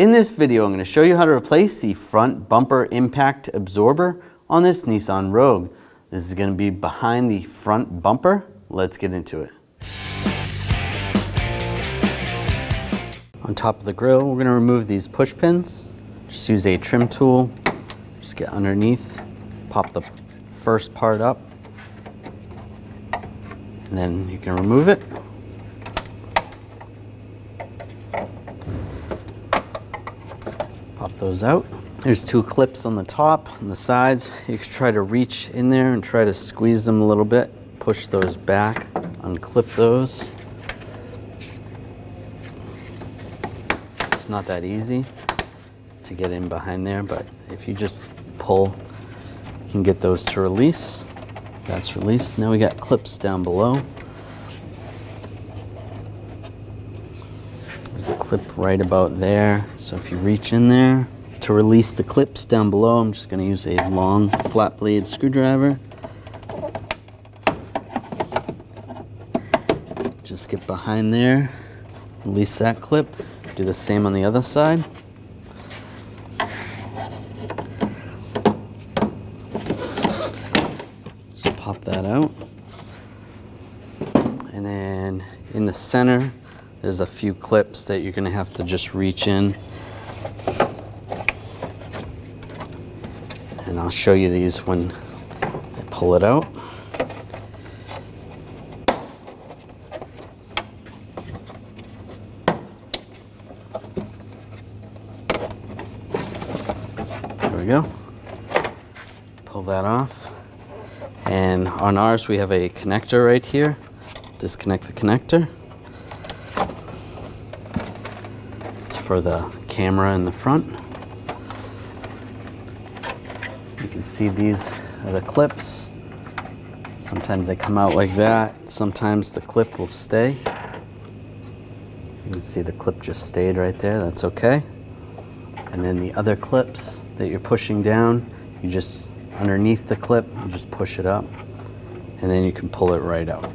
In this video, I'm going to show you how to replace the front bumper impact absorber on this Nissan Rogue. This is going to be behind the front bumper. Let's get into it. On top of the grill, we're going to remove these push pins. Just use a trim tool. Just get underneath, pop the first part up, and then you can remove it. Pop those out. There's two clips on the top, on the sides. You can try to reach in there and try to squeeze them a little bit. Push those back, unclip those. It's not that easy to get in behind there, but if you just pull, you can get those to release. That's released. Now we got clips down below. There's a clip right about there. So if you reach in there, to release the clips down below, I'm just going to use a long flat blade screwdriver. Just get behind there, release that clip. Do the same on the other side. Just pop that out. And then in the center, there's a few clips that you're going to have to just reach in. And I'll show you these when I pull it out. There we go. Pull that off. And on ours, we have a connector right here. Disconnect the connector. It's for the camera in the front. You can see these are the clips. Sometimes they come out like that. Sometimes the clip will stay. You can see the clip just stayed right there. That's okay. And then the other clips that you're pushing down, you just, underneath the clip, you just push it up. And then you can pull it right out.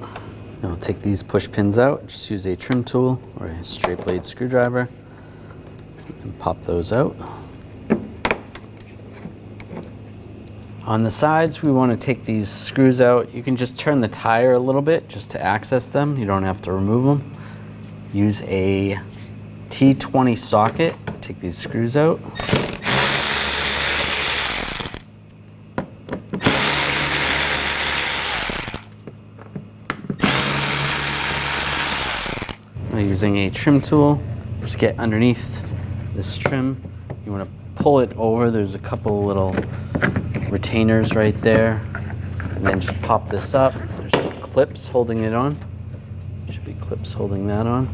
Now I'll take these push pins out. Just use a trim tool or a straight blade screwdriver and pop those out. On the sides, we want to take these screws out. You can just turn the tire a little bit just to access them. You don't have to remove them. Use a T20 socket. Take these screws out. Now using a trim tool, just get underneath this trim. You want to pull it over. There's a couple little retainers right there, and then just pop this up. There's some clips holding it on. Should be clips holding that on.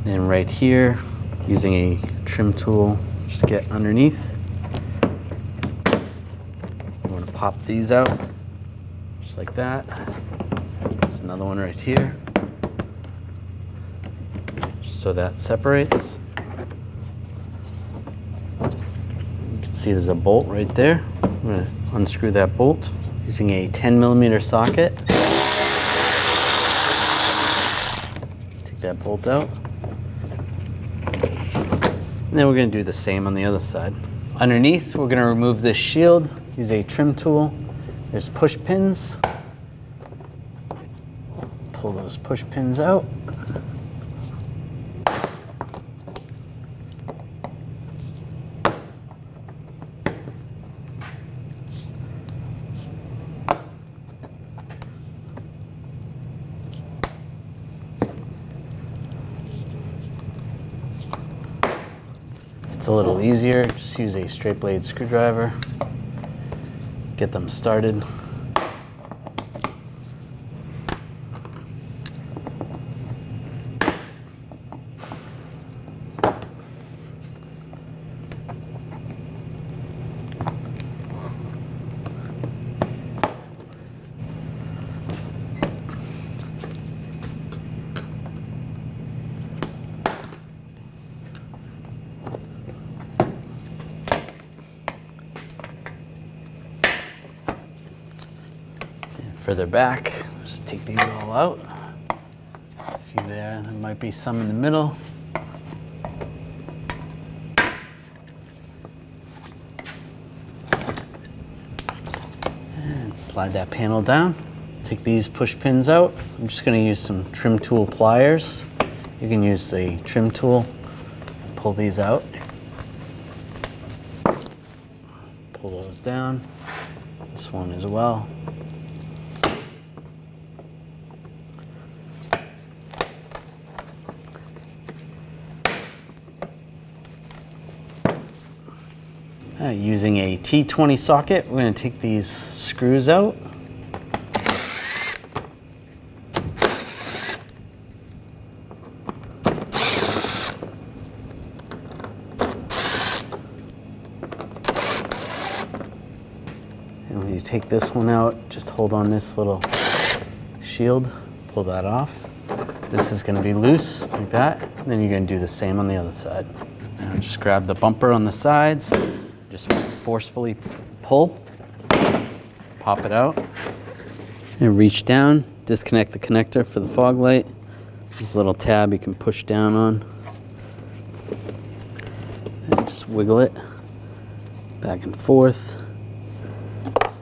And right here, using a trim tool, just get underneath. You want to pop these out, just like that. There's another one right here, just so that separates. You can see there's a bolt right there. I'm going to unscrew that bolt using a 10mm socket. Take that bolt out. And then we're going to do the same on the other side. Underneath, we're going to remove this shield. Use a trim tool. There's push pins. Pull those push pins out. It's a little easier, just use a straight blade screwdriver, get them started. Further back, just take these all out. A few there might be some in the middle. Slide that panel down. Take these push pins out. I'm just going to use some trim tool pliers. You can use the trim tool. Pull these out. Pull those down. This one as well. Using a T20 socket, we're going to take these screws out. And when you take this one out, just hold on this little shield, pull that off. This is going to be loose like that. And then you're going to do the same on the other side. Now just grab the bumper on the sides. Just forcefully pull, pop it out, and reach down, disconnect the connector for the fog light. There's a little tab you can push down on. And just wiggle it back and forth,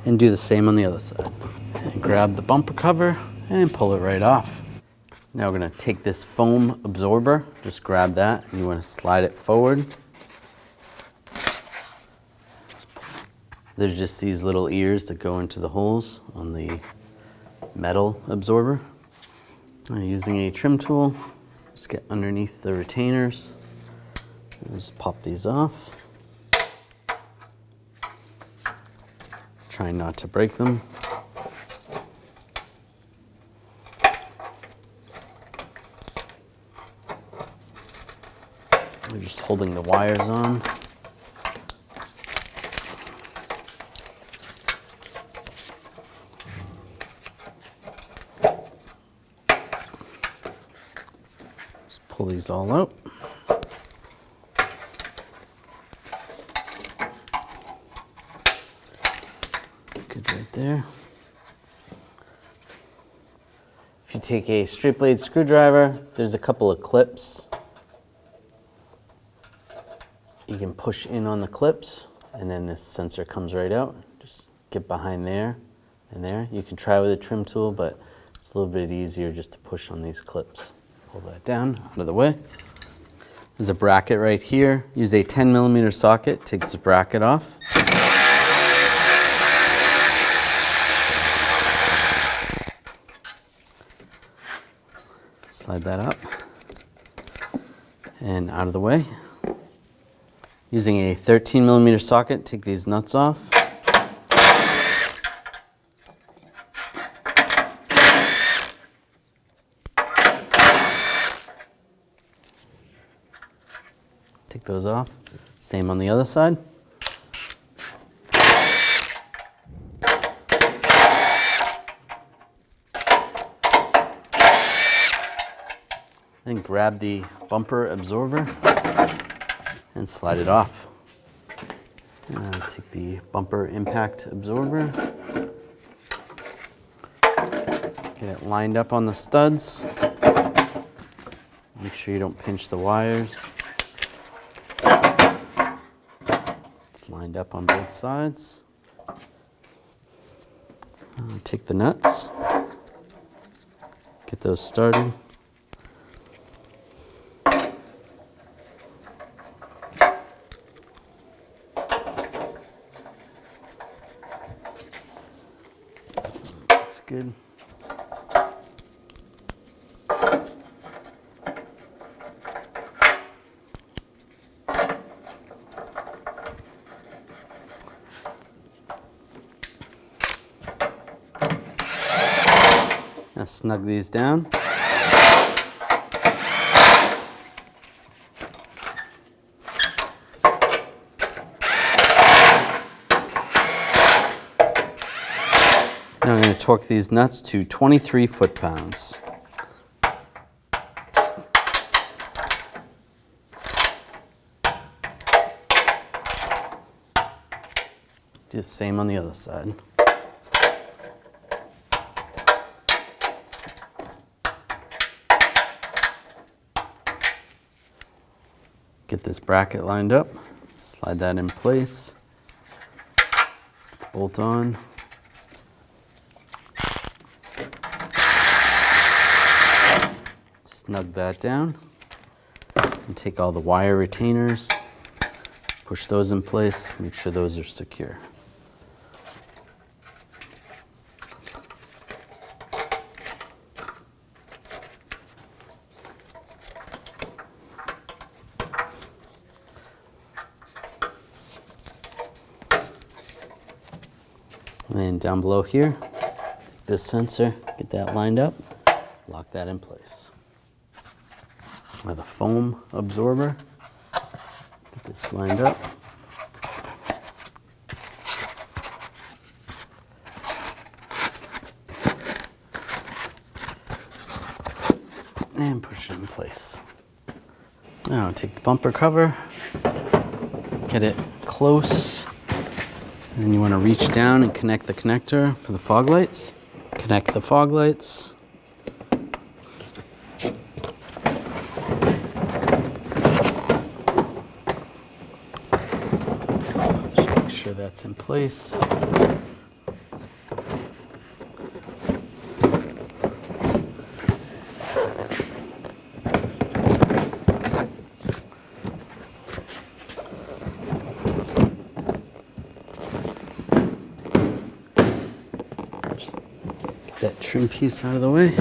and do the same on the other side. And grab the bumper cover and pull it right off. Now we're going to take this foam absorber, just grab that, and you want to slide it forward. There's just these little ears that go into the holes on the metal absorber. Using a trim tool, just get underneath the retainers. Just pop these off. Try not to break them. We're just holding the wires on. Pull these all out. That's good right there. If you take a straight blade screwdriver, there's a couple of clips. You can push in on the clips, and then this sensor comes right out. Just get behind there and there. You can try with a trim tool, but it's a little bit easier just to push on these clips. Pull that down, out of the way. There's a bracket right here. Use a 10mm socket, take this bracket off. Slide that up and out of the way. Using a 13mm socket, take these nuts off. Take those off. Same on the other side. Then grab the bumper absorber and slide it off. Take the bumper impact absorber. Get it lined up on the studs. Make sure you don't pinch the wires. It's lined up on both sides. Take the nuts. Get those started. Looks good. Now snug these down. Now I'm going to torque these nuts to 23 foot-pounds. Do the same on the other side. Get this bracket lined up, slide that in place, bolt on. snug that down. And take all the wire retainers, push those in place, make sure those are secure. And then down below here, this sensor, get that lined up, lock that in place. With a foam absorber, get this lined up. And push it in place. Now take the bumper cover, get it close, and then you want to reach down and connect the connector for the fog lights. Connect the fog lights. Just make sure that's in place. That trim piece out of the way.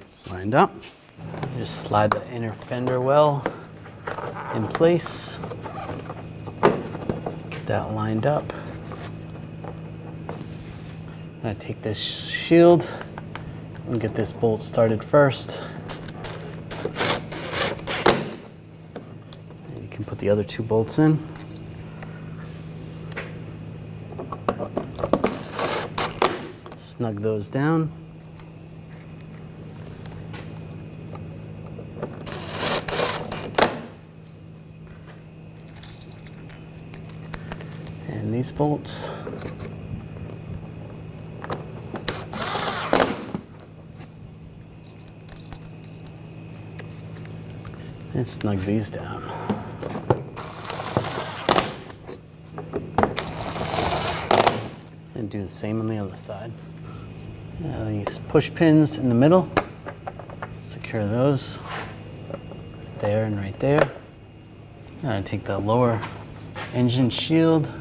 It's lined up. Just slide the inner fender well in place. Get that lined up. I'm going to take this shield and get this bolt started first. And you can put the other two bolts in. Snug those down. And these bolts. And snug these down. And do the same on the other side. Now these push pins in the middle, secure those there and right there. Now I take the lower engine shield,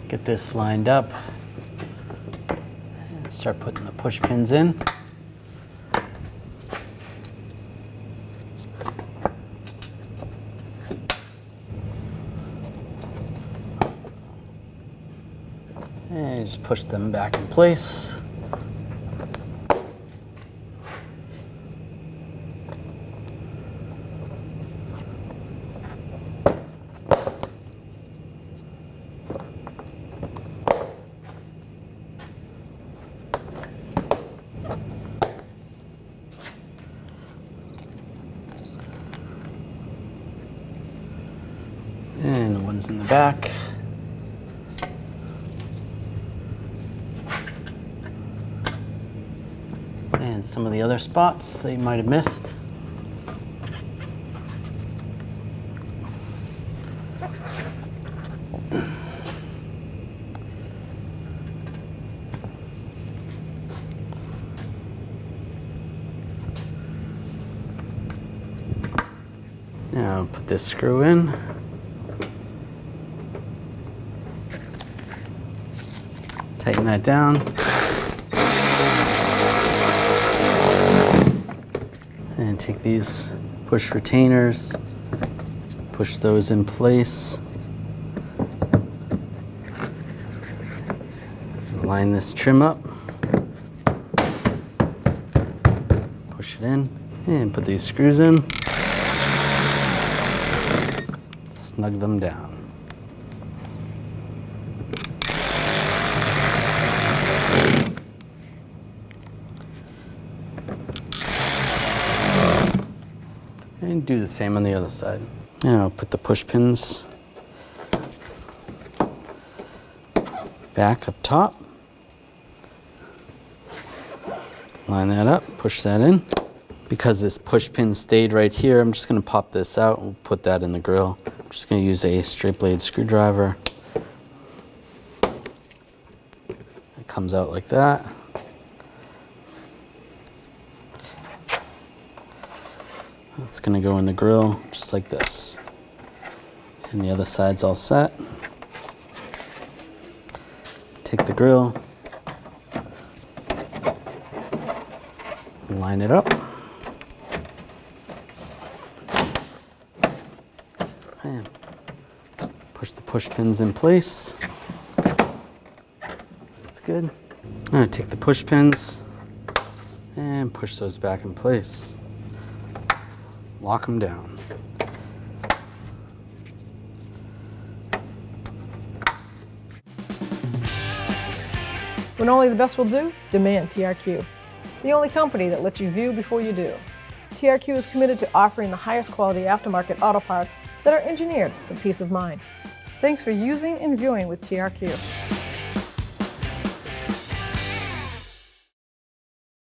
get this lined up, and start putting the push pins in. And just push them back in place. And the ones in the back. And some of the other spots that you might have missed. Now put this screw in. Tighten that down. And take these push retainers, push those in place. Line this trim up. Push it in and put these screws in. Snug them down. And do the same on the other side. Now put the push pins back up top. Line that up, push that in. Because this push pin stayed right here, I'm just going to pop this out and put that in the grill. I'm just going to use a straight blade screwdriver. It comes out like that. It's going to go in the grill just like this. And the other side's all set. Take the grill, line it up. And push the push pins in place. That's good. I'm going to take the push pins and push those back in place. Lock them down. When only the best will do, demand TRQ. The only company that lets you view before you do. TRQ is committed to offering the highest quality aftermarket auto parts that are engineered for peace of mind. Thanks for using and viewing with TRQ.